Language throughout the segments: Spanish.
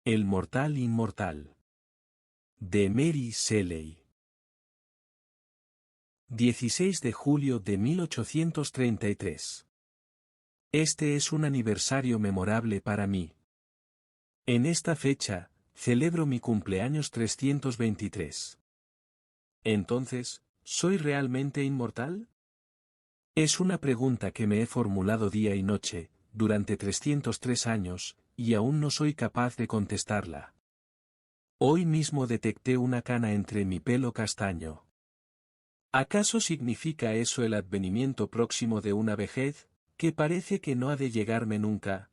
El mortal inmortal. De Mary Shelley. 16 de julio de 1833. Este es un aniversario memorable para mí. En esta fecha, celebro mi cumpleaños 323. Entonces, ¿soy realmente inmortal? Es una pregunta que me he formulado día y noche, durante 303 años, y aún no soy capaz de contestarla. Hoy mismo detecté una cana entre mi pelo castaño. ¿Acaso significa eso el advenimiento próximo de una vejez, que parece que no ha de llegarme nunca?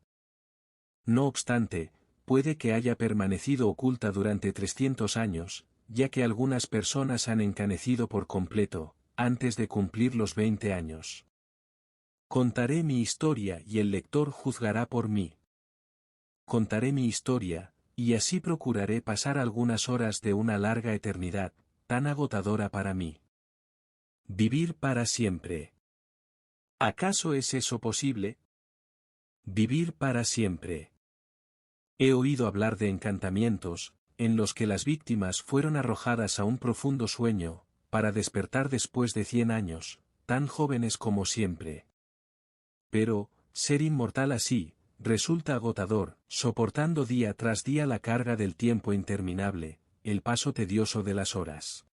No obstante, puede que haya permanecido oculta durante 300 años, ya que algunas personas han encanecido por completo, antes de cumplir los 20 años. Contaré mi historia y el lector juzgará por mí. Contaré mi historia, y así procuraré pasar algunas horas de una larga eternidad, tan agotadora para mí. Vivir para siempre. ¿Acaso es eso posible? Vivir para siempre. He oído hablar de encantamientos, en los que las víctimas fueron arrojadas a un profundo sueño, para despertar después de 100 años, tan jóvenes como siempre. Pero, ser inmortal así, resulta agotador, soportando día tras día la carga del tiempo interminable, el paso tedioso de las horas.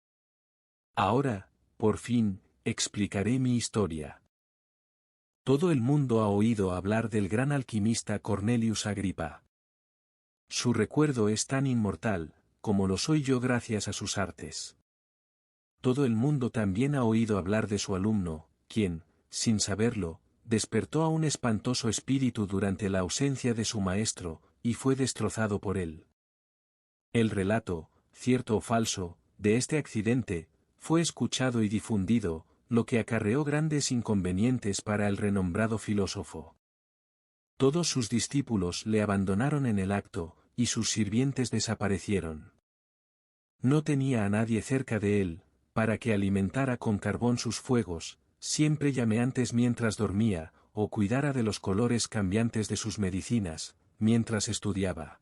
Ahora, por fin, explicaré mi historia. Todo el mundo ha oído hablar del gran alquimista Cornelius Agrippa. Su recuerdo es tan inmortal, como lo soy yo gracias a sus artes. Todo el mundo también ha oído hablar de su alumno, quien, sin saberlo, despertó a un espantoso espíritu durante la ausencia de su maestro, y fue destrozado por él. El relato, cierto o falso, de este accidente, fue escuchado y difundido, lo que acarreó grandes inconvenientes para el renombrado filósofo. Todos sus discípulos le abandonaron en el acto, y sus sirvientes desaparecieron. No tenía a nadie cerca de él, para que alimentara con carbón sus fuegos, siempre llameantes mientras dormía, o cuidara de los colores cambiantes de sus medicinas, mientras estudiaba.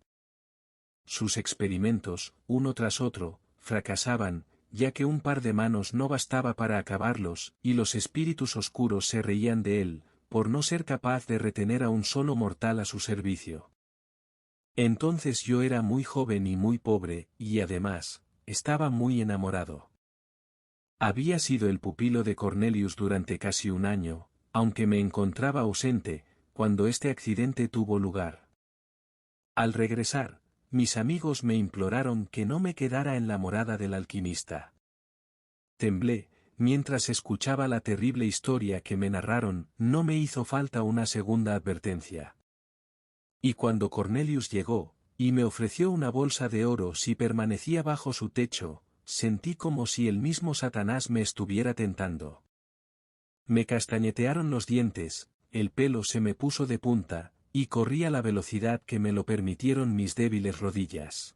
Sus experimentos, uno tras otro, fracasaban, ya que un par de manos no bastaba para acabarlos, y los espíritus oscuros se reían de él, por no ser capaz de retener a un solo mortal a su servicio. Entonces yo era muy joven y muy pobre, y además, estaba muy enamorado. Había sido el pupilo de Cornelius durante casi un año, aunque me encontraba ausente, cuando este accidente tuvo lugar. Al regresar, mis amigos me imploraron que no me quedara en la morada del alquimista. Temblé, mientras escuchaba la terrible historia que me narraron, no me hizo falta una segunda advertencia. Y cuando Cornelius llegó, y me ofreció una bolsa de oro si permanecía bajo su techo, sentí como si el mismo Satanás me estuviera tentando. Me castañetearon los dientes, el pelo se me puso de punta, y corrí a la velocidad que me lo permitieron mis débiles rodillas.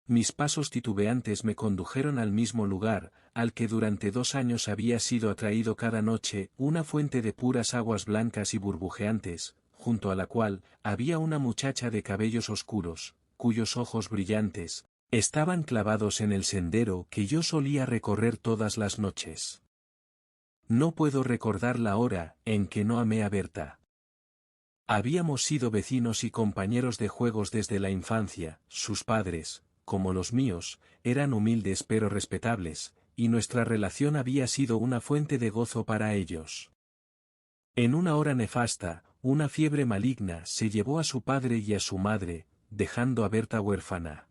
Mis pasos titubeantes me condujeron al mismo lugar, al que durante 2 años había sido atraído cada noche, una fuente de puras aguas blancas y burbujeantes, junto a la cual, había una muchacha de cabellos oscuros, cuyos ojos brillantes, estaban clavados en el sendero que yo solía recorrer todas las noches. No puedo recordar la hora en que no amé a Berta. Habíamos sido vecinos y compañeros de juegos desde la infancia, sus padres, como los míos, eran humildes pero respetables, y nuestra relación había sido una fuente de gozo para ellos. En una hora nefasta, una fiebre maligna se llevó a su padre y a su madre, dejando a Berta huérfana.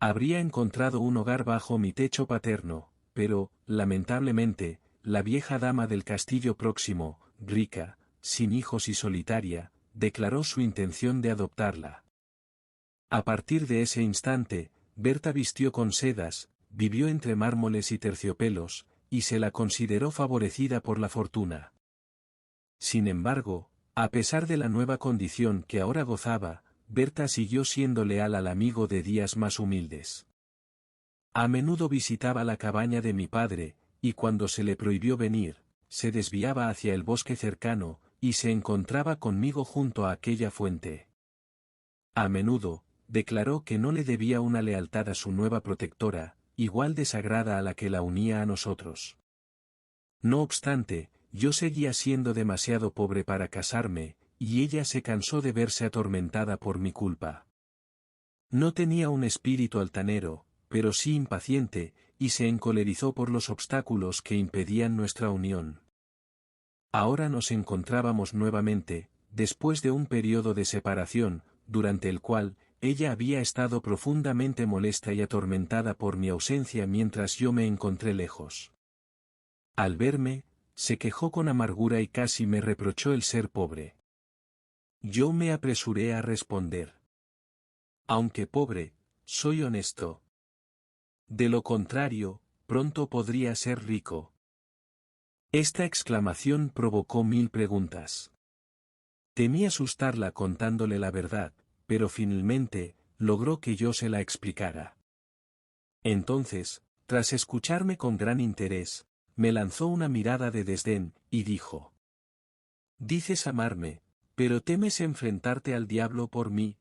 Habría encontrado un hogar bajo mi techo paterno, pero, lamentablemente, la vieja dama del castillo próximo, rica, sin hijos y solitaria, declaró su intención de adoptarla. A partir de ese instante, Berta vistió con sedas, vivió entre mármoles y terciopelos, y se la consideró favorecida por la fortuna. Sin embargo, a pesar de la nueva condición que ahora gozaba, Berta siguió siendo leal al amigo de días más humildes. A menudo visitaba la cabaña de mi padre, y cuando se le prohibió venir, se desviaba hacia el bosque cercano, y se encontraba conmigo junto a aquella fuente. A menudo, declaró que no le debía una lealtad a su nueva protectora, igual de sagrada a la que la unía a nosotros. No obstante, yo seguía siendo demasiado pobre para casarme, y ella se cansó de verse atormentada por mi culpa. No tenía un espíritu altanero, pero sí impaciente, y se encolerizó por los obstáculos que impedían nuestra unión. Ahora nos encontrábamos nuevamente, después de un periodo de separación, durante el cual, ella había estado profundamente molesta y atormentada por mi ausencia mientras yo me encontré lejos. Al verme, se quejó con amargura y casi me reprochó el ser pobre. Yo me apresuré a responder. Aunque pobre, soy honesto. De lo contrario, pronto podría ser rico. Esta exclamación provocó 1000 preguntas. Temí asustarla contándole la verdad, pero finalmente, logró que yo se la explicara. Entonces, tras escucharme con gran interés, me lanzó una mirada de desdén, y dijo: «Dices amarme, pero temes enfrentarte al diablo por mí».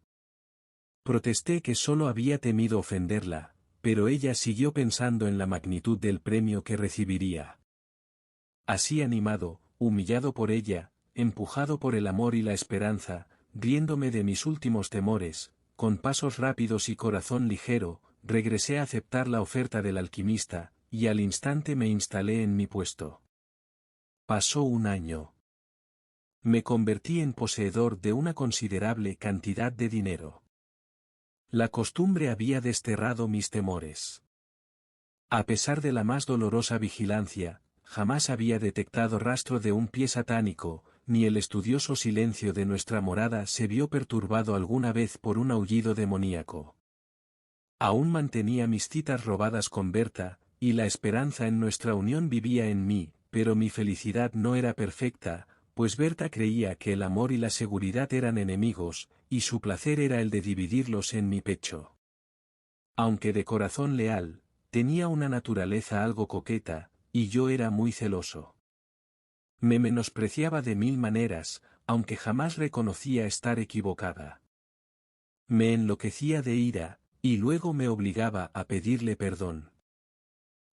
Protesté que solo había temido ofenderla, pero ella siguió pensando en la magnitud del premio que recibiría. Así animado, humillado por ella, empujado por el amor y la esperanza, riéndome de mis últimos temores, con pasos rápidos y corazón ligero, regresé a aceptar la oferta del alquimista, y al instante me instalé en mi puesto. Pasó un año. Me convertí en poseedor de una considerable cantidad de dinero. La costumbre había desterrado mis temores. A pesar de la más dolorosa vigilancia, jamás había detectado rastro de un pie satánico, ni el estudioso silencio de nuestra morada se vio perturbado alguna vez por un aullido demoníaco. Aún mantenía mis citas robadas con Berta, y la esperanza en nuestra unión vivía en mí, pero mi felicidad no era perfecta, pues Berta creía que el amor y la seguridad eran enemigos, y su placer era el de dividirlos en mi pecho. Aunque de corazón leal, tenía una naturaleza algo coqueta, y yo era muy celoso. Me menospreciaba de 1000 maneras, aunque jamás reconocía estar equivocada. Me enloquecía de ira, y luego me obligaba a pedirle perdón.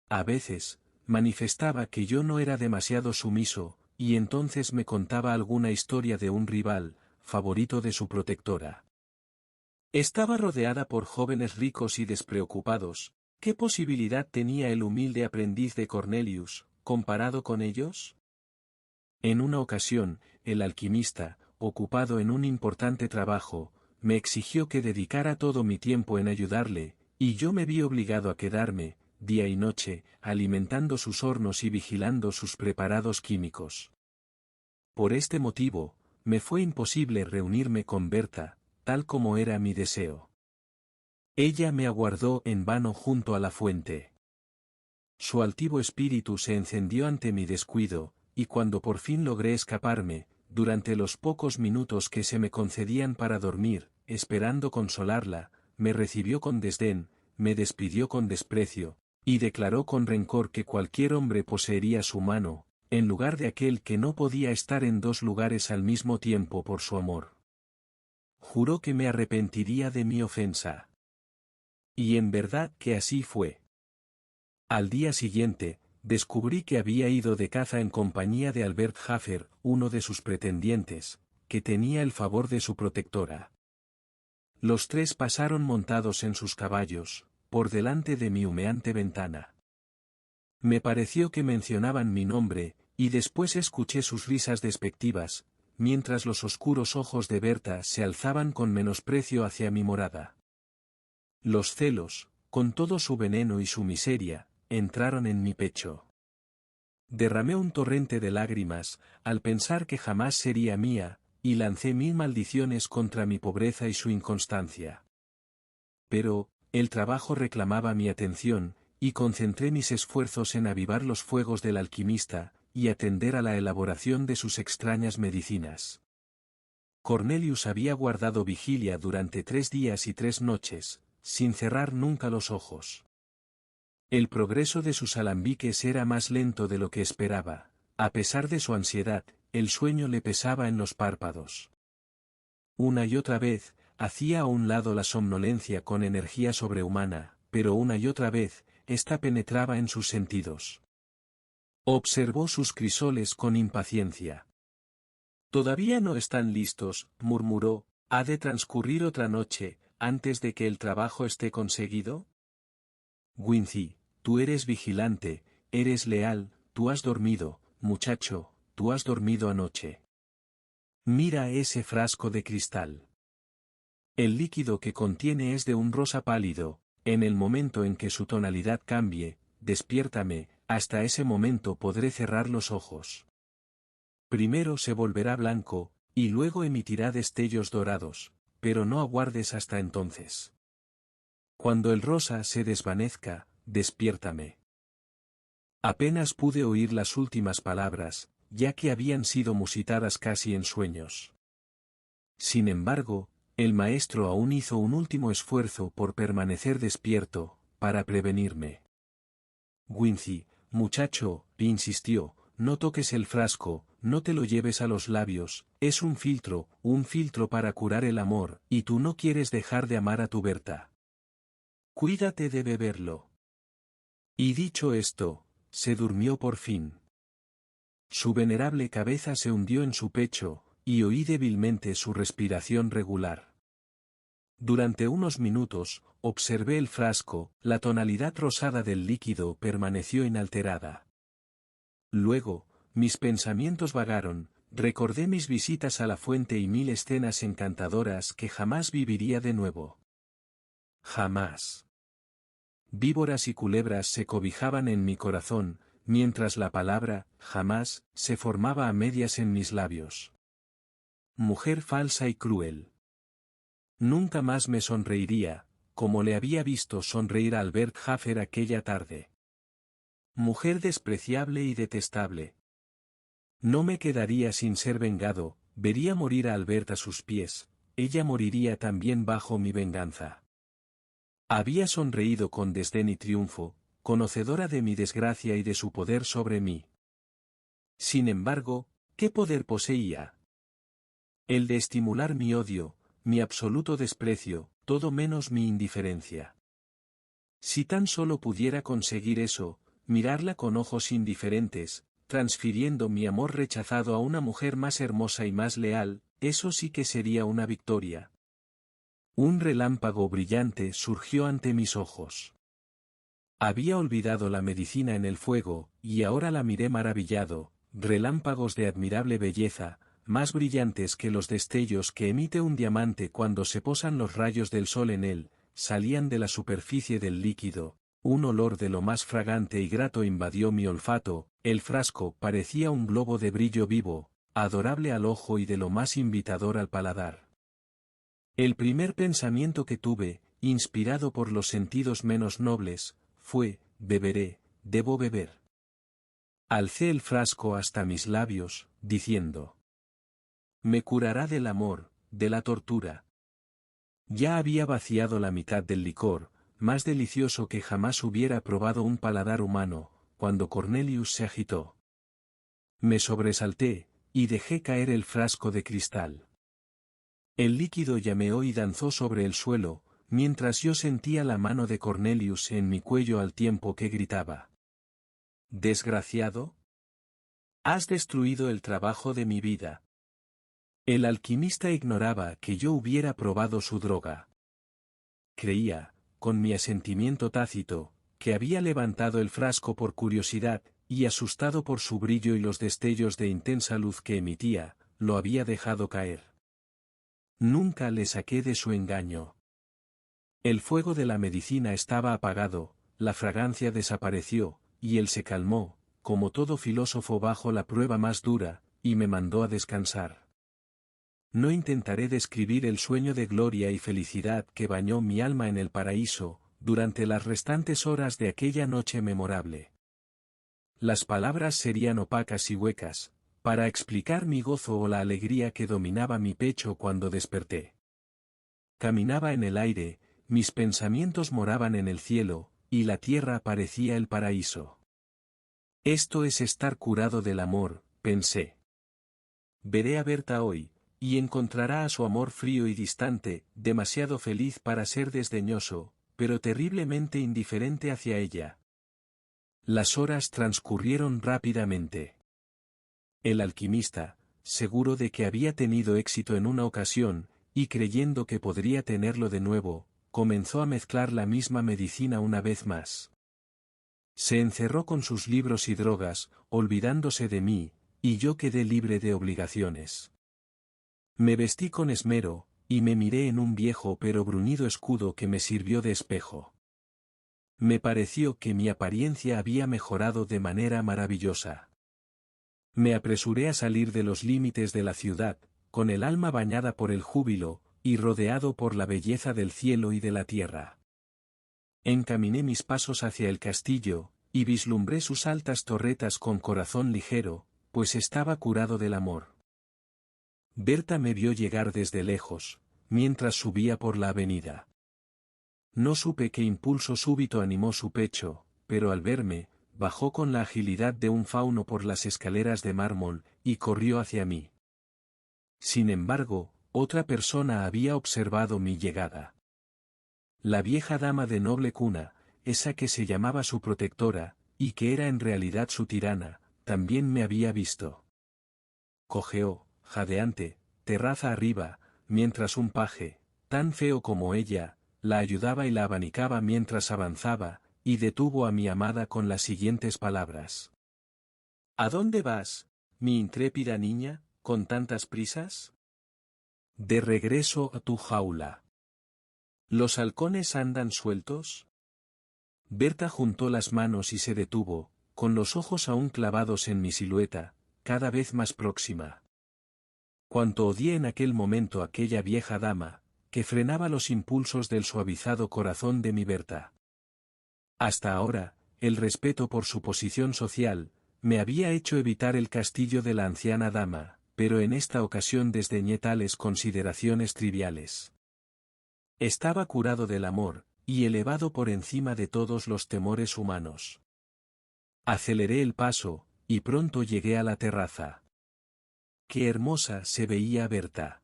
A veces, manifestaba que yo no era demasiado sumiso, y entonces me contaba alguna historia de un rival, favorito de su protectora. Estaba rodeada por jóvenes ricos y despreocupados. ¿Qué posibilidad tenía el humilde aprendiz de Cornelius, comparado con ellos? En una ocasión, el alquimista, ocupado en un importante trabajo, me exigió que dedicara todo mi tiempo en ayudarle, y yo me vi obligado a quedarme, día y noche, alimentando sus hornos y vigilando sus preparados químicos. Por este motivo, me fue imposible reunirme con Berta, tal como era mi deseo. Ella me aguardó en vano junto a la fuente. Su altivo espíritu se encendió ante mi descuido, y cuando por fin logré escaparme, durante los pocos minutos que se me concedían para dormir, esperando consolarla, me recibió con desdén, me despidió con desprecio, y declaró con rencor que cualquier hombre poseería su mano, en lugar de aquel que no podía estar en 2 lugares al mismo tiempo por su amor. Juró que me arrepentiría de mi ofensa. Y en verdad que así fue. Al día siguiente, descubrí que había ido de caza en compañía de Albert Hafer, uno de sus pretendientes, que tenía el favor de su protectora. Los 3 pasaron montados en sus caballos, por delante de mi humeante ventana. Me pareció que mencionaban mi nombre, y después escuché sus risas despectivas, mientras los oscuros ojos de Berta se alzaban con menosprecio hacia mi morada. Los celos, con todo su veneno y su miseria, entraron en mi pecho. Derramé un torrente de lágrimas, al pensar que jamás sería mía, y lancé 1000 maldiciones contra mi pobreza y su inconstancia. Pero, el trabajo reclamaba mi atención, y concentré mis esfuerzos en avivar los fuegos del alquimista, y atender a la elaboración de sus extrañas medicinas. Cornelius había guardado vigilia durante 3 días y 3 noches, sin cerrar nunca los ojos. El progreso de sus alambiques era más lento de lo que esperaba. A pesar de su ansiedad, el sueño le pesaba en los párpados. Una y otra vez, hacía a un lado la somnolencia con energía sobrehumana, pero una y otra vez, ésta penetraba en sus sentidos. Observó sus crisoles con impaciencia. «Todavía no están listos», murmuró, «¿ha de transcurrir otra noche, antes de que el trabajo esté conseguido?» «Wincy, tú eres vigilante, eres leal, tú has dormido, muchacho, tú has dormido anoche. Mira ese frasco de cristal. El líquido que contiene es de un rosa pálido, en el momento en que su tonalidad cambie, despiértame, hasta ese momento podré cerrar los ojos. Primero se volverá blanco, y luego emitirá destellos dorados, pero no aguardes hasta entonces. Cuando el rosa se desvanezca, despiértame». Apenas pude oír las últimas palabras, ya que habían sido musitadas casi en sueños. Sin embargo, el maestro aún hizo un último esfuerzo por permanecer despierto, para prevenirme. «Wincy, muchacho», insistió, «no toques el frasco, no te lo lleves a los labios, es un filtro para curar el amor, y tú no quieres dejar de amar a tu Berta. Cuídate de beberlo». Y dicho esto, se durmió por fin. Su venerable cabeza se hundió en su pecho, y oí débilmente su respiración regular. Durante unos minutos, observé el frasco, la tonalidad rosada del líquido permaneció inalterada. Luego, mis pensamientos vagaron, recordé mis visitas a la fuente y 1000 escenas encantadoras que jamás viviría de nuevo. Jamás. Víboras y culebras se cobijaban en mi corazón, mientras la palabra, jamás, se formaba a medias en mis labios. Mujer falsa y cruel. Nunca más me sonreiría, como le había visto sonreír a Albert Hafer aquella tarde. Mujer despreciable y detestable. No me quedaría sin ser vengado, vería morir a Albert a sus pies, ella moriría también bajo mi venganza. Había sonreído con desdén y triunfo, conocedora de mi desgracia y de su poder sobre mí. Sin embargo, ¿qué poder poseía? El de estimular mi odio, mi absoluto desprecio, todo menos mi indiferencia. Si tan solo pudiera conseguir eso, mirarla con ojos indiferentes, transfiriendo mi amor rechazado a una mujer más hermosa y más leal, eso sí que sería una victoria. Un relámpago brillante surgió ante mis ojos. Había olvidado la medicina en el fuego, y ahora la miré maravillado, relámpagos de admirable belleza, más brillantes que los destellos que emite un diamante cuando se posan los rayos del sol en él, salían de la superficie del líquido, un olor de lo más fragante y grato invadió mi olfato, el frasco parecía un globo de brillo vivo, adorable al ojo y de lo más invitador al paladar. El primer pensamiento que tuve, inspirado por los sentidos menos nobles, fue, beberé, debo beber. Alcé el frasco hasta mis labios, diciendo: me curará del amor, de la tortura. Ya había vaciado la mitad del licor, más delicioso que jamás hubiera probado un paladar humano, cuando Cornelius se agitó. Me sobresalté, y dejé caer el frasco de cristal. El líquido llameó y danzó sobre el suelo, mientras yo sentía la mano de Cornelius en mi cuello al tiempo que gritaba: «Desgraciado. Has destruido el trabajo de mi vida». El alquimista ignoraba que yo hubiera probado su droga. Creía, con mi asentimiento tácito, que había levantado el frasco por curiosidad, y asustado por su brillo y los destellos de intensa luz que emitía, lo había dejado caer. Nunca le saqué de su engaño. El fuego de la medicina estaba apagado, la fragancia desapareció, y él se calmó, como todo filósofo bajo la prueba más dura, y me mandó a descansar. No intentaré describir el sueño de gloria y felicidad que bañó mi alma en el paraíso, durante las restantes horas de aquella noche memorable. Las palabras serían opacas y huecas, para explicar mi gozo o la alegría que dominaba mi pecho cuando desperté. Caminaba en el aire, mis pensamientos moraban en el cielo, y la tierra parecía el paraíso. Esto es estar curado del amor, pensé. Veré a Berta hoy, y encontrará a su amor frío y distante, demasiado feliz para ser desdeñoso, pero terriblemente indiferente hacia ella. Las horas transcurrieron rápidamente. El alquimista, seguro de que había tenido éxito en una ocasión, y creyendo que podría tenerlo de nuevo, comenzó a mezclar la misma medicina una vez más. Se encerró con sus libros y drogas, olvidándose de mí, y yo quedé libre de obligaciones. Me vestí con esmero, y me miré en un viejo pero bruñido escudo que me sirvió de espejo. Me pareció que mi apariencia había mejorado de manera maravillosa. Me apresuré a salir de los límites de la ciudad, con el alma bañada por el júbilo, y rodeado por la belleza del cielo y de la tierra. Encaminé mis pasos hacia el castillo, y vislumbré sus altas torretas con corazón ligero, pues estaba curado del amor. Berta me vio llegar desde lejos, mientras subía por la avenida. No supe qué impulso súbito animó su pecho, pero al verme, bajó con la agilidad de un fauno por las escaleras de mármol, y corrió hacia mí. Sin embargo, otra persona había observado mi llegada. La vieja dama de noble cuna, esa que se llamaba su protectora, y que era en realidad su tirana, también me había visto. Cojeó, jadeante, terraza arriba, mientras un paje, tan feo como ella, la ayudaba y la abanicaba mientras avanzaba, y detuvo a mi amada con las siguientes palabras. ¿A dónde vas, mi intrépida niña, con tantas prisas? De regreso a tu jaula. ¿Los halcones andan sueltos? Berta juntó las manos y se detuvo, con los ojos aún clavados en mi silueta, cada vez más próxima. Cuánto odié en aquel momento aquella vieja dama, que frenaba los impulsos del suavizado corazón de mi Berta. Hasta ahora, el respeto por su posición social, me había hecho evitar el castillo de la anciana dama, pero en esta ocasión desdeñé tales consideraciones triviales. Estaba curado del amor, y elevado por encima de todos los temores humanos. Aceleré el paso, y pronto llegué a la terraza. Qué hermosa se veía Berta.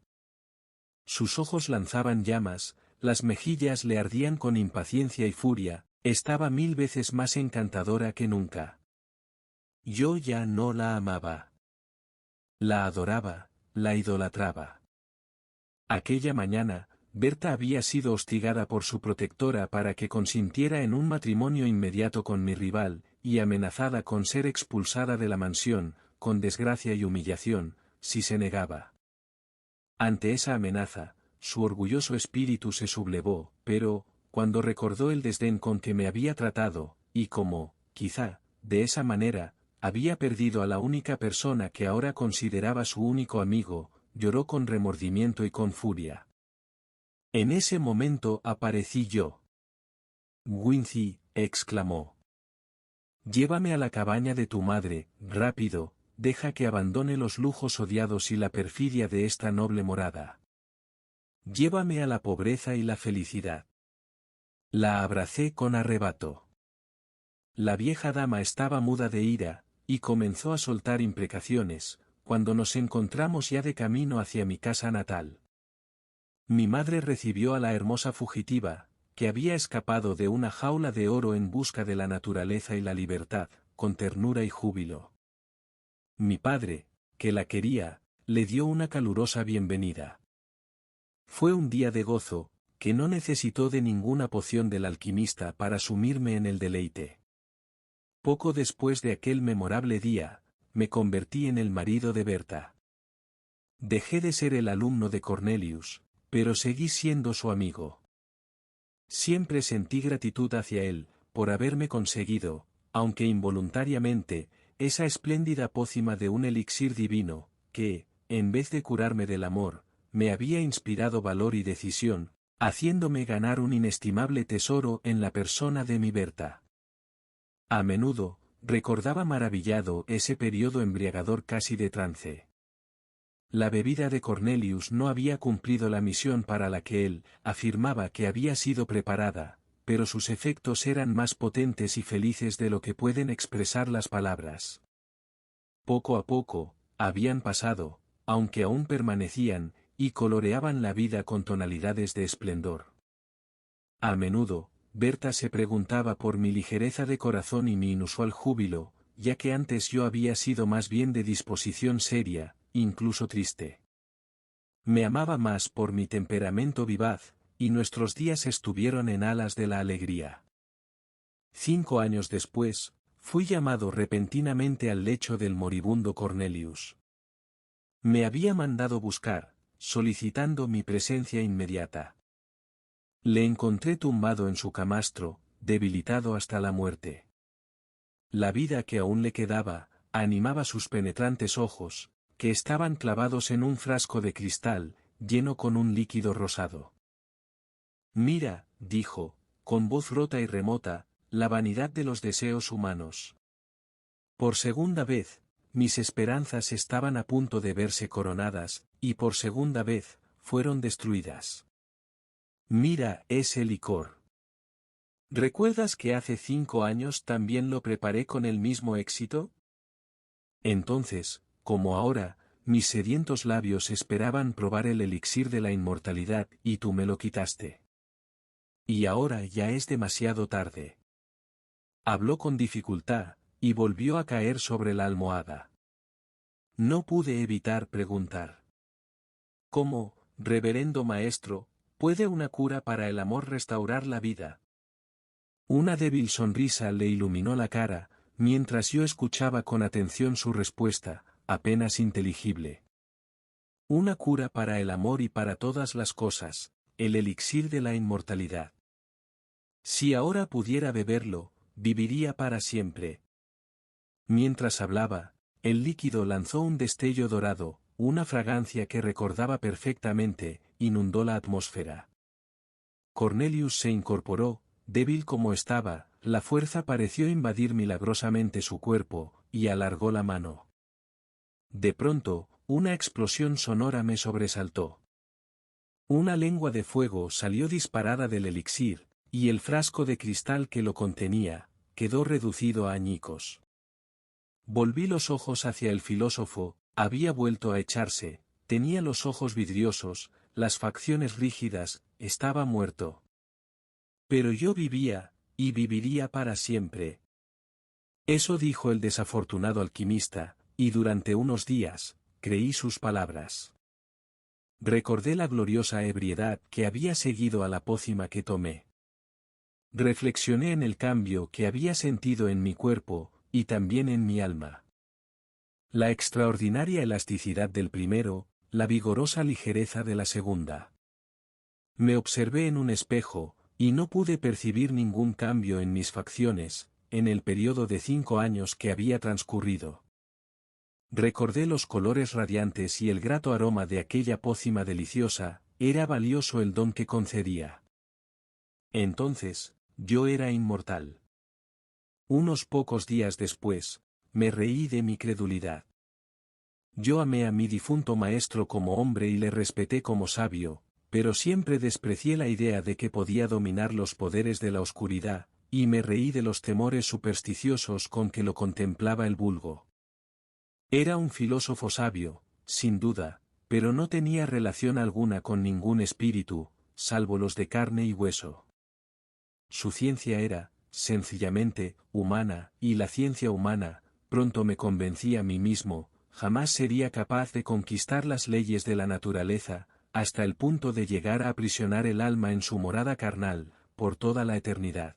Sus ojos lanzaban llamas, las mejillas le ardían con impaciencia y furia, estaba 1000 veces más encantadora que nunca. Yo ya no la amaba. La adoraba, la idolatraba. Aquella mañana, Berta había sido hostigada por su protectora para que consintiera en un matrimonio inmediato con mi rival, y amenazada con ser expulsada de la mansión, con desgracia y humillación, si se negaba. Ante esa amenaza, su orgulloso espíritu se sublevó, pero, cuando recordó el desdén con que me había tratado, y como, quizá, de esa manera, había perdido a la única persona que ahora consideraba su único amigo, lloró con remordimiento y con furia. En ese momento aparecí yo. Wincy, exclamó. Llévame a la cabaña de tu madre, rápido, deja que abandone los lujos odiados y la perfidia de esta noble morada. Llévame a la pobreza y la felicidad. La abracé con arrebato. La vieja dama estaba muda de ira, y comenzó a soltar imprecaciones, cuando nos encontramos ya de camino hacia mi casa natal. Mi madre recibió a la hermosa fugitiva, que había escapado de una jaula de oro en busca de la naturaleza y la libertad, con ternura y júbilo. Mi padre, que la quería, le dio una calurosa bienvenida. Fue un día de gozo, que no necesitó de ninguna poción del alquimista para sumirme en el deleite. Poco después de aquel memorable día, me convertí en el marido de Berta. Dejé de ser el alumno de Cornelius, pero seguí siendo su amigo. Siempre sentí gratitud hacia él, por haberme conseguido, aunque involuntariamente, esa espléndida pócima de un elixir divino, que, en vez de curarme del amor, me había inspirado valor y decisión, haciéndome ganar un inestimable tesoro en la persona de mi Berta. A menudo, recordaba maravillado ese periodo embriagador casi de trance. La bebida de Cornelius no había cumplido la misión para la que él afirmaba que había sido preparada, pero sus efectos eran más potentes y felices de lo que pueden expresar las palabras. Poco a poco, habían pasado, aunque aún permanecían, y coloreaban la vida con tonalidades de esplendor. A menudo, Berta se preguntaba por mi ligereza de corazón y mi inusual júbilo, ya que antes yo había sido más bien de disposición seria, incluso triste. Me amaba más por mi temperamento vivaz, y nuestros días estuvieron en alas de la alegría. 5 años después, fui llamado repentinamente al lecho del moribundo Cornelius. Me había mandado buscar, solicitando mi presencia inmediata. Le encontré tumbado en su camastro, debilitado hasta la muerte. La vida que aún le quedaba, animaba sus penetrantes ojos, que estaban clavados en un frasco de cristal, lleno con un líquido rosado. Mira, dijo, con voz rota y remota, la vanidad de los deseos humanos. Por segunda vez, mis esperanzas estaban a punto de verse coronadas, y por segunda vez, fueron destruidas. Mira ese licor. ¿Recuerdas que hace 5 años también lo preparé con el mismo éxito? Entonces, como ahora, mis sedientos labios esperaban probar el elixir de la inmortalidad y tú me lo quitaste. Y ahora ya es demasiado tarde. Habló con dificultad, y volvió a caer sobre la almohada. No pude evitar preguntar. ¿Cómo, reverendo maestro, puede una cura para el amor restaurar la vida? Una débil sonrisa le iluminó la cara, mientras yo escuchaba con atención su respuesta, apenas inteligible. Una cura para el amor y para todas las cosas, el elixir de la inmortalidad. Si ahora pudiera beberlo, viviría para siempre. Mientras hablaba, el líquido lanzó un destello dorado, una fragancia que recordaba perfectamente, inundó la atmósfera. Cornelius se incorporó, débil como estaba, la fuerza pareció invadir milagrosamente su cuerpo, y alargó la mano. De pronto, una explosión sonora me sobresaltó. Una lengua de fuego salió disparada del elixir, y el frasco de cristal que lo contenía, quedó reducido a añicos. Volví los ojos hacia el filósofo, había vuelto a echarse, tenía los ojos vidriosos, las facciones rígidas, estaba muerto. Pero yo vivía, y viviría para siempre. Eso dijo el desafortunado alquimista, y durante unos días, creí sus palabras. Recordé la gloriosa ebriedad que había seguido a la pócima que tomé. Reflexioné en el cambio que había sentido en mi cuerpo, y también en mi alma. La extraordinaria elasticidad del primero, la vigorosa ligereza de la segunda. Me observé en un espejo, y no pude percibir ningún cambio en mis facciones, en el periodo de 5 años que había transcurrido. Recordé los colores radiantes y el grato aroma de aquella pócima deliciosa, era valioso el don que concedía. Entonces, yo era inmortal. Unos pocos días después, me reí de mi credulidad. Yo amé a mi difunto maestro como hombre y le respeté como sabio, pero siempre desprecié la idea de que podía dominar los poderes de la oscuridad, y me reí de los temores supersticiosos con que lo contemplaba el vulgo. Era un filósofo sabio, sin duda, pero no tenía relación alguna con ningún espíritu, salvo los de carne y hueso. Su ciencia era, sencillamente, humana, y la ciencia humana, pronto me convencí a mí mismo, jamás sería capaz de conquistar las leyes de la naturaleza, hasta el punto de llegar a aprisionar el alma en su morada carnal, por toda la eternidad.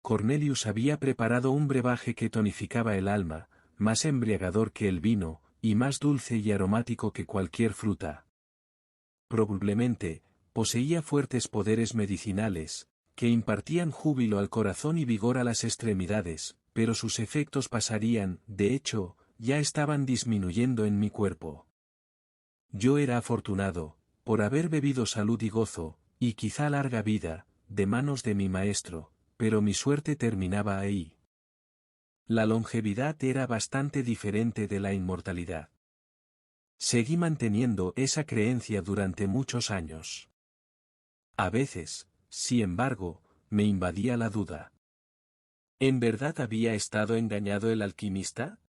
Cornelius había preparado un brebaje que tonificaba el alma, más embriagador que el vino, y más dulce y aromático que cualquier fruta. Probablemente, poseía fuertes poderes medicinales, que impartían júbilo al corazón y vigor a las extremidades, pero sus efectos pasarían, de hecho, ya estaban disminuyendo en mi cuerpo. Yo era afortunado, por haber bebido salud y gozo, y quizá larga vida, de manos de mi maestro, pero mi suerte terminaba ahí. La longevidad era bastante diferente de la inmortalidad. Seguí manteniendo esa creencia durante muchos años. A veces, sin embargo, me invadía la duda. ¿En verdad había estado engañado el alquimista?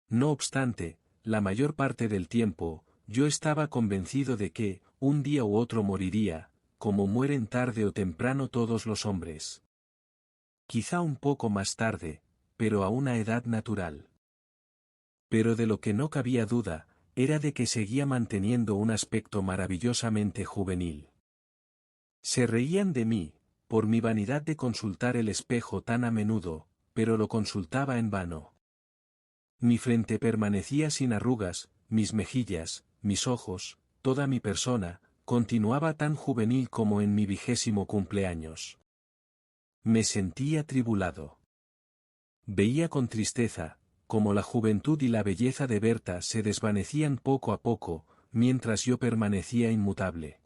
No obstante, la mayor parte del tiempo, yo estaba convencido de que, un día u otro moriría, como mueren tarde o temprano todos los hombres. Quizá un poco más tarde, pero a una edad natural. Pero de lo que no cabía duda, era de que seguía manteniendo un aspecto maravillosamente juvenil. Se reían de mí, por mi vanidad de consultar el espejo tan a menudo, pero lo consultaba en vano. Mi frente permanecía sin arrugas, mis mejillas, mis ojos, toda mi persona, continuaba tan juvenil como en mi 20º cumpleaños. Me sentía atribulado. Veía con tristeza, como la juventud y la belleza de Berta se desvanecían poco a poco, mientras yo permanecía inmutable.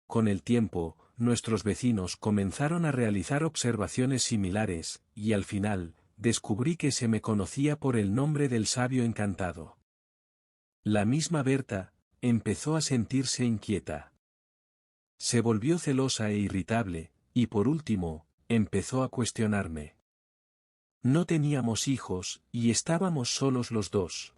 Con el tiempo, nuestros vecinos comenzaron a realizar observaciones similares, y al final, descubrí que se me conocía por el nombre del sabio encantado. La misma Berta empezó a sentirse inquieta. Se volvió celosa e irritable, y por último, empezó a cuestionarme. No teníamos hijos, y estábamos solos los dos.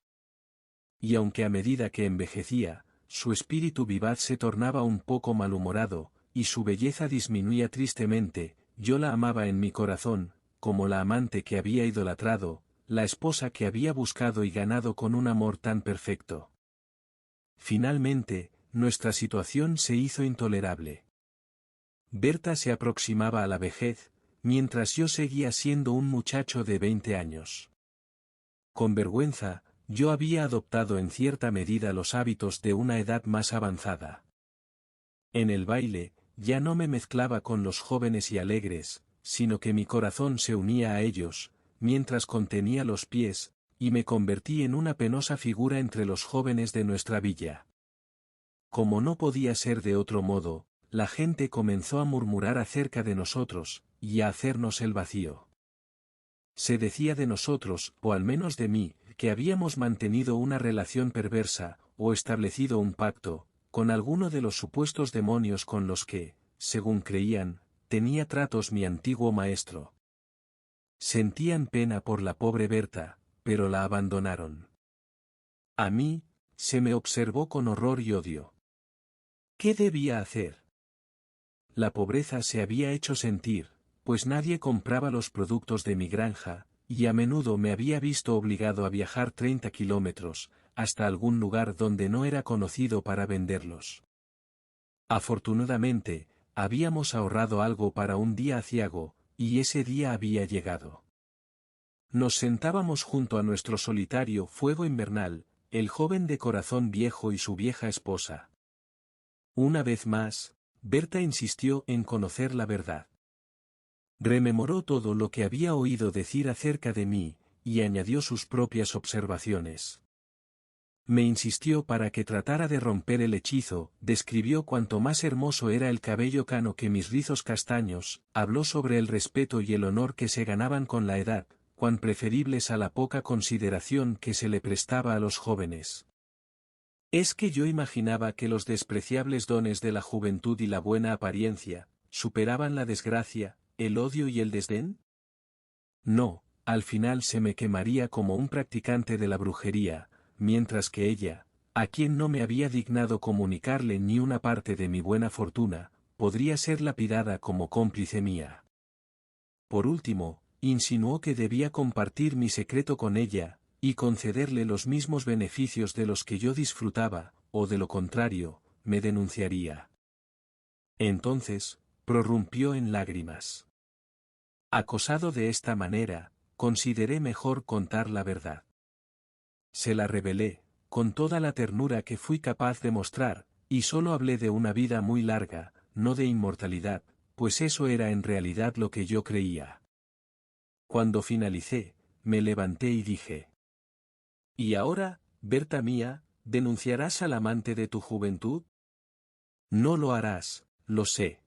Y aunque a medida que envejecía, su espíritu vivaz se tornaba un poco malhumorado, y su belleza disminuía tristemente, yo la amaba en mi corazón, como la amante que había idolatrado, la esposa que había buscado y ganado con un amor tan perfecto. Finalmente, nuestra situación se hizo intolerable. Berta se aproximaba a la vejez, mientras yo seguía siendo un muchacho de 20 años. Con vergüenza, yo había adoptado en cierta medida los hábitos de una edad más avanzada. En el baile, ya no me mezclaba con los jóvenes y alegres, sino que mi corazón se unía a ellos, mientras contenía los pies, y me convertí en una penosa figura entre los jóvenes de nuestra villa. Como no podía ser de otro modo, la gente comenzó a murmurar acerca de nosotros, y a hacernos el vacío. Se decía de nosotros, o al menos de mí, que habíamos mantenido una relación perversa, o establecido un pacto, con alguno de los supuestos demonios con los que, según creían, tenía tratos mi antiguo maestro. Sentían pena por la pobre Berta, pero la abandonaron. A mí, se me observó con horror y odio. ¿Qué debía hacer? La pobreza se había hecho sentir, pues nadie compraba los productos de mi granja, y a menudo me había visto obligado a viajar 30 kilómetros, hasta algún lugar donde no era conocido para venderlos. Afortunadamente, habíamos ahorrado algo para un día aciago, y ese día había llegado. Nos sentábamos junto a nuestro solitario fuego invernal, el joven de corazón viejo y su vieja esposa. Una vez más, Berta insistió en conocer la verdad. Rememoró todo lo que había oído decir acerca de mí, y añadió sus propias observaciones. Me insistió para que tratara de romper el hechizo, describió cuánto más hermoso era el cabello cano que mis rizos castaños, habló sobre el respeto y el honor que se ganaban con la edad, cuán preferibles a la poca consideración que se le prestaba a los jóvenes. Es que yo imaginaba que los despreciables dones de la juventud y la buena apariencia, superaban la desgracia, el odio y el desdén. No, al final se me quemaría como un practicante de la brujería, mientras que ella, a quien no me había dignado comunicarle ni una parte de mi buena fortuna, podría ser lapidada como cómplice mía. Por último, insinuó que debía compartir mi secreto con ella, y concederle los mismos beneficios de los que yo disfrutaba, o de lo contrario, me denunciaría. Entonces, prorrumpió en lágrimas. Acosado de esta manera, consideré mejor contar la verdad. Se la revelé, con toda la ternura que fui capaz de mostrar, y solo hablé de una vida muy larga, no de inmortalidad, pues eso era en realidad lo que yo creía. Cuando finalicé, me levanté y dije: ¿Y ahora, Berta mía, denunciarás al amante de tu juventud? No lo harás, lo sé.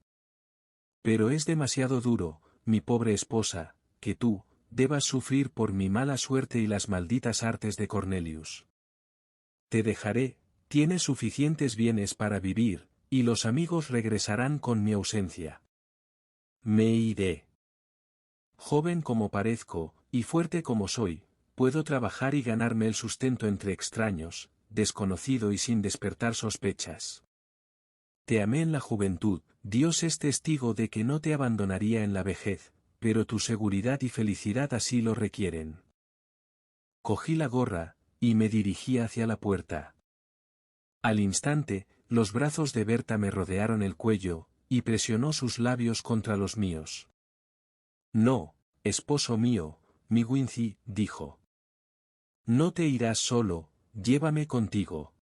Pero es demasiado duro, mi pobre esposa, que tú, debas sufrir por mi mala suerte y las malditas artes de Cornelius. Te dejaré, tienes suficientes bienes para vivir, y los amigos regresarán con mi ausencia. Me iré. Joven como parezco, y fuerte como soy, puedo trabajar y ganarme el sustento entre extraños, desconocido y sin despertar sospechas. Te amé en la juventud, Dios es testigo de que no te abandonaría en la vejez, pero tu seguridad y felicidad así lo requieren. Cogí la gorra, y me dirigí hacia la puerta. Al instante, los brazos de Berta me rodearon el cuello, y presionó sus labios contra los míos. No, esposo mío, mi Wincy, dijo. No te irás solo, llévame contigo.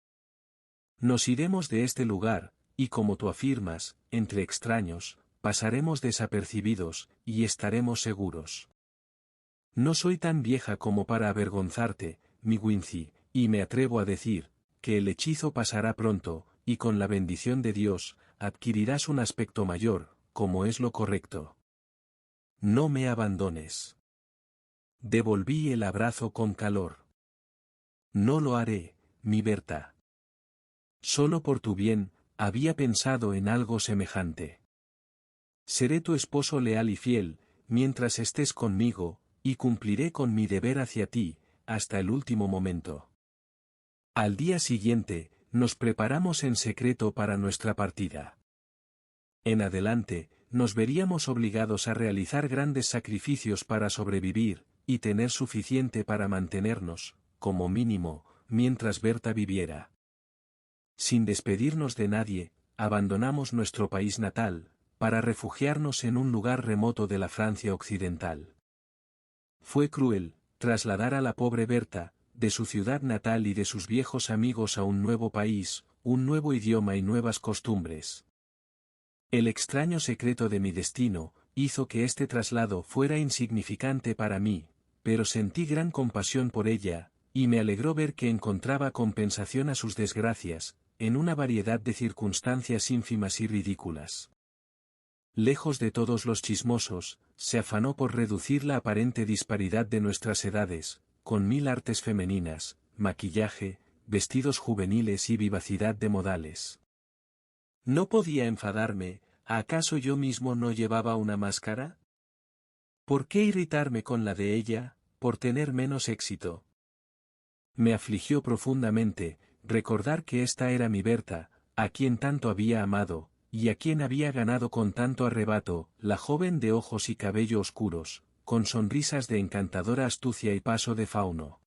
Nos iremos de este lugar, y como tú afirmas, entre extraños, pasaremos desapercibidos, y estaremos seguros. No soy tan vieja como para avergonzarte, mi Wincy, y me atrevo a decir, que el hechizo pasará pronto, y con la bendición de Dios, adquirirás un aspecto mayor, como es lo correcto. No me abandones. Devolví el abrazo con calor. No lo haré, mi Berta. Solo por tu bien, había pensado en algo semejante. Seré tu esposo leal y fiel, mientras estés conmigo, y cumpliré con mi deber hacia ti, hasta el último momento. Al día siguiente, nos preparamos en secreto para nuestra partida. En adelante, nos veríamos obligados a realizar grandes sacrificios para sobrevivir, y tener suficiente para mantenernos, como mínimo, mientras Berta viviera. Sin despedirnos de nadie, abandonamos nuestro país natal, para refugiarnos en un lugar remoto de la Francia occidental. Fue cruel, trasladar a la pobre Berta, de su ciudad natal y de sus viejos amigos a un nuevo país, un nuevo idioma y nuevas costumbres. El extraño secreto de mi destino, hizo que este traslado fuera insignificante para mí, pero sentí gran compasión por ella, y me alegró ver que encontraba compensación a sus desgracias, en una variedad de circunstancias ínfimas y ridículas. Lejos de todos los chismosos, se afanó por reducir la aparente disparidad de nuestras edades, con 1000 artes femeninas, maquillaje, vestidos juveniles y vivacidad de modales. ¿No podía enfadarme? ¿Acaso yo mismo no llevaba una máscara? ¿Por qué irritarme con la de ella, por tener menos éxito? Me afligió profundamente, recordar que esta era mi Berta, a quien tanto había amado, y a quien había ganado con tanto arrebato, la joven de ojos y cabello oscuros, con sonrisas de encantadora astucia y paso de fauno.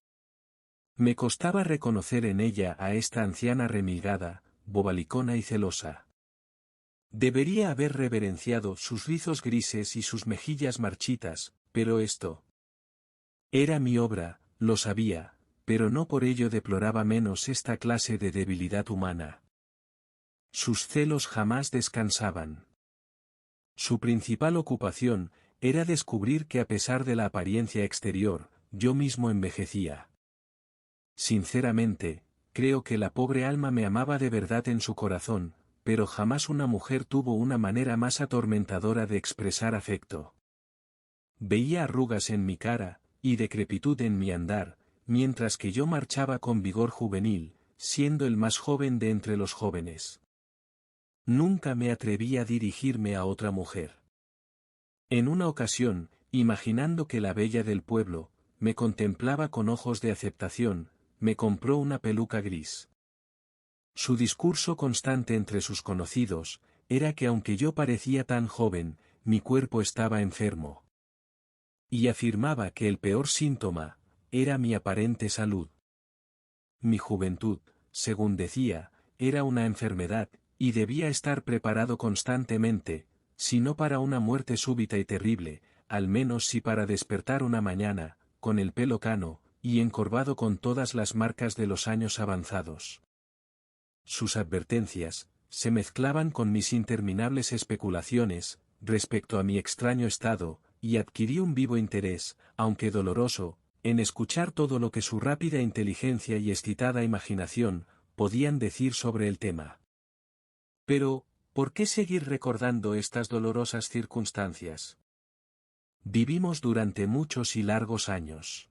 Me costaba reconocer en ella a esta anciana remilgada, bobalicona y celosa. Debería haber reverenciado sus rizos grises y sus mejillas marchitas, pero esto era mi obra, lo sabía, pero no por ello deploraba menos esta clase de debilidad humana. Sus celos jamás descansaban. Su principal ocupación era descubrir que a pesar de la apariencia exterior, yo mismo envejecía. Sinceramente, creo que la pobre alma me amaba de verdad en su corazón, pero jamás una mujer tuvo una manera más atormentadora de expresar afecto. Veía arrugas en mi cara, y decrepitud en mi andar, mientras que yo marchaba con vigor juvenil, siendo el más joven de entre los jóvenes. Nunca me atreví a dirigirme a otra mujer. En una ocasión, imaginando que la bella del pueblo, me contemplaba con ojos de aceptación, me compró una peluca gris. Su discurso constante entre sus conocidos, era que aunque yo parecía tan joven, mi cuerpo estaba enfermo. Y afirmaba que el peor síntoma, era mi aparente salud. Mi juventud, según decía, era una enfermedad, y debía estar preparado constantemente, si no para una muerte súbita y terrible, al menos si para despertar una mañana, con el pelo cano, y encorvado con todas las marcas de los años avanzados. Sus advertencias, se mezclaban con mis interminables especulaciones, respecto a mi extraño estado, y adquirí un vivo interés, aunque doloroso, en escuchar todo lo que su rápida inteligencia y excitada imaginación, podían decir sobre el tema. Pero, ¿por qué seguir recordando estas dolorosas circunstancias? Vivimos durante muchos y largos años.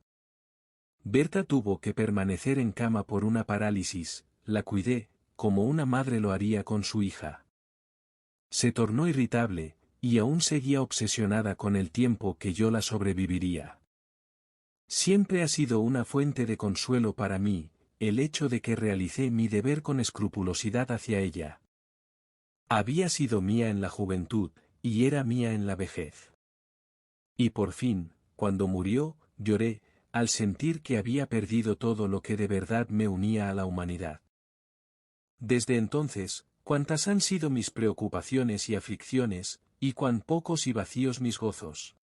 Berta tuvo que permanecer en cama por una parálisis, la cuidé, como una madre lo haría con su hija. Se tornó irritable, y aún seguía obsesionada con el tiempo que yo la sobreviviría. Siempre ha sido una fuente de consuelo para mí, el hecho de que realicé mi deber con escrupulosidad hacia ella. Había sido mía en la juventud, y era mía en la vejez. Y por fin, cuando murió, lloré, al sentir que había perdido todo lo que de verdad me unía a la humanidad. Desde entonces, cuántas han sido mis preocupaciones y aflicciones, y cuán pocos y vacíos mis gozos.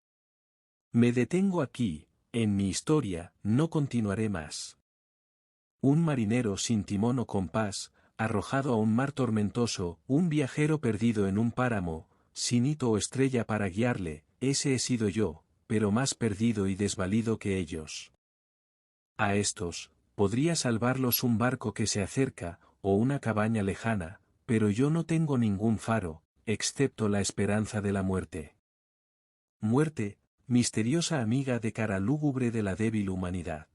Me detengo aquí, en mi historia, no continuaré más. Un marinero sin timón o compás, arrojado a un mar tormentoso, un viajero perdido en un páramo, sin hito o estrella para guiarle, ese he sido yo, pero más perdido y desvalido que ellos. A estos, podría salvarlos un barco que se acerca, o una cabaña lejana, pero yo no tengo ningún faro, excepto la esperanza de la muerte. Muerte, misteriosa amiga de cara lúgubre de la débil humanidad.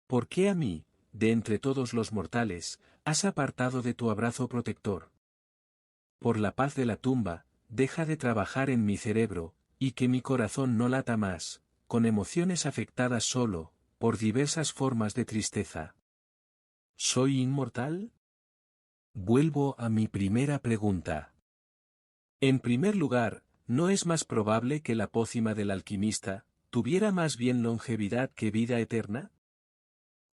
¿Por qué a mí, de entre todos los mortales, has apartado de tu abrazo protector? Por la paz de la tumba, deja de trabajar en mi cerebro, y que mi corazón no lata más, con emociones afectadas solo, por diversas formas de tristeza. ¿Soy inmortal? Vuelvo a mi primera pregunta. En primer lugar, ¿no es más probable que la pócima del alquimista tuviera más bien longevidad que vida eterna?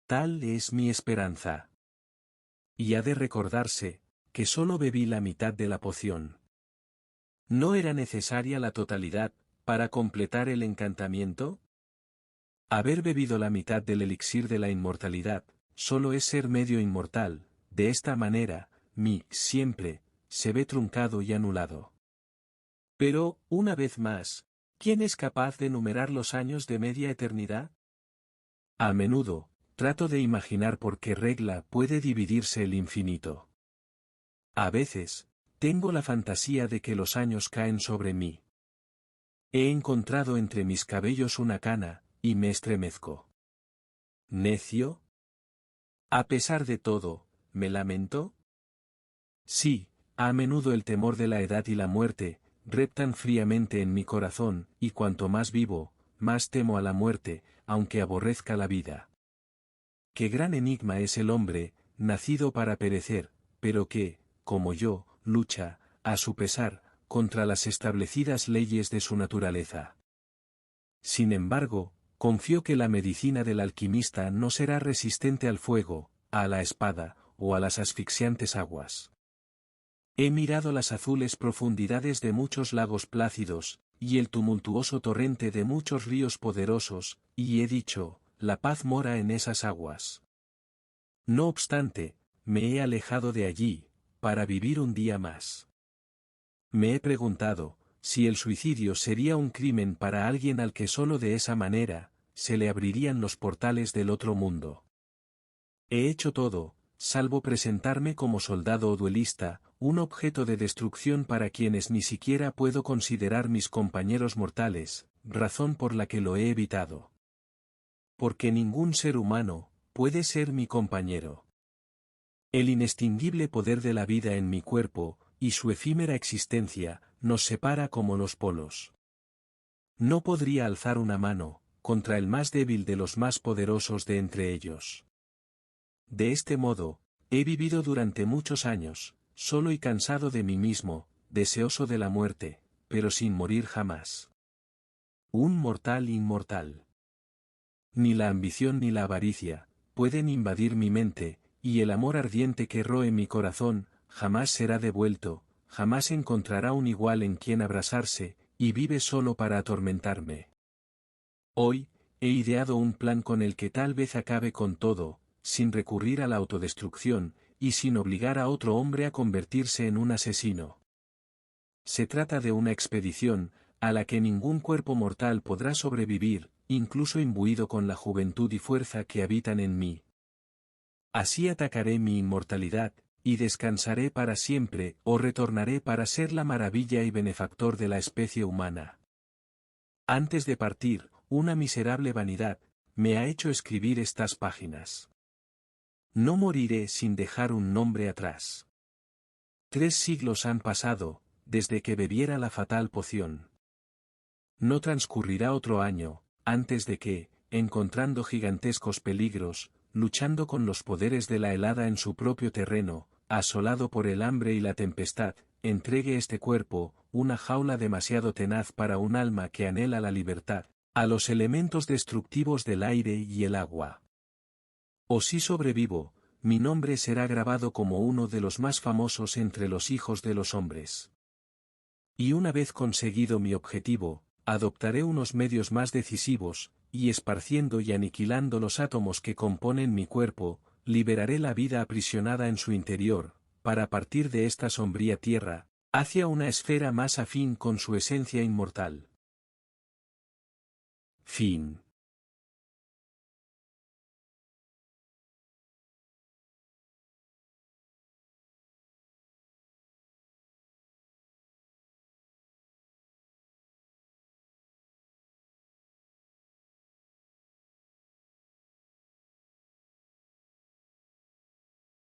Tal es mi esperanza. Y ha de recordarse, que solo bebí la mitad de la poción. ¿No era necesaria la totalidad, para completar el encantamiento? Haber bebido la mitad del elixir de la inmortalidad, solo es ser medio inmortal, de esta manera, mi siempre, se ve truncado y anulado. Pero, una vez más, ¿quién es capaz de numerar los años de media eternidad? A menudo, trato de imaginar por qué regla puede dividirse el infinito. A veces, tengo la fantasía de que los años caen sobre mí. He encontrado entre mis cabellos una cana, y me estremezco. ¿Necio? A pesar de todo, ¿me lamento? Sí, a menudo el temor de la edad y la muerte, reptan fríamente en mi corazón, y cuanto más vivo, más temo a la muerte, aunque aborrezca la vida. Qué gran enigma es el hombre, nacido para perecer, pero que, como yo, lucha, a su pesar, contra las establecidas leyes de su naturaleza. Sin embargo, confío que la medicina del alquimista no será resistente al fuego, a la espada, o a las asfixiantes aguas. He mirado las azules profundidades de muchos lagos plácidos, y el tumultuoso torrente de muchos ríos poderosos, y he dicho, la paz mora en esas aguas. No obstante, me he alejado de allí, para vivir un día más. Me he preguntado, si el suicidio sería un crimen para alguien al que solo de esa manera, se le abrirían los portales del otro mundo. He hecho todo, salvo presentarme como soldado o duelista, un objeto de destrucción para quienes ni siquiera puedo considerar mis compañeros mortales, razón por la que lo he evitado. Porque ningún ser humano puede ser mi compañero. El inextinguible poder de la vida en mi cuerpo, y su efímera existencia, nos separa como los polos. No podría alzar una mano, contra el más débil de los más poderosos de entre ellos. De este modo, he vivido durante muchos años, solo y cansado de mí mismo, deseoso de la muerte, pero sin morir jamás. Un mortal inmortal. Ni la ambición ni la avaricia, pueden invadir mi mente, y el amor ardiente que roe mi corazón, jamás será devuelto, jamás encontrará un igual en quien abrasarse, y vive solo para atormentarme. Hoy, he ideado un plan con el que tal vez acabe con todo, sin recurrir a la autodestrucción, y sin obligar a otro hombre a convertirse en un asesino. Se trata de una expedición, a la que ningún cuerpo mortal podrá sobrevivir, incluso imbuido con la juventud y fuerza que habitan en mí. Así atacaré mi inmortalidad, y descansaré para siempre, o retornaré para ser la maravilla y benefactor de la especie humana. Antes de partir, una miserable vanidad, me ha hecho escribir estas páginas. No moriré sin dejar un nombre atrás. 3 siglos han pasado, desde que bebiera la fatal poción. No transcurrirá otro año, antes de que, encontrando gigantescos peligros, luchando con los poderes de la helada en su propio terreno, asolado por el hambre y la tempestad, entregue este cuerpo, una jaula demasiado tenaz para un alma que anhela la libertad, a los elementos destructivos del aire y el agua. O si sobrevivo, mi nombre será grabado como uno de los más famosos entre los hijos de los hombres. Y una vez conseguido mi objetivo, adoptaré unos medios más decisivos, y esparciendo y aniquilando los átomos que componen mi cuerpo, liberaré la vida aprisionada en su interior, para partir de esta sombría tierra, hacia una esfera más afín con su esencia inmortal. Fin.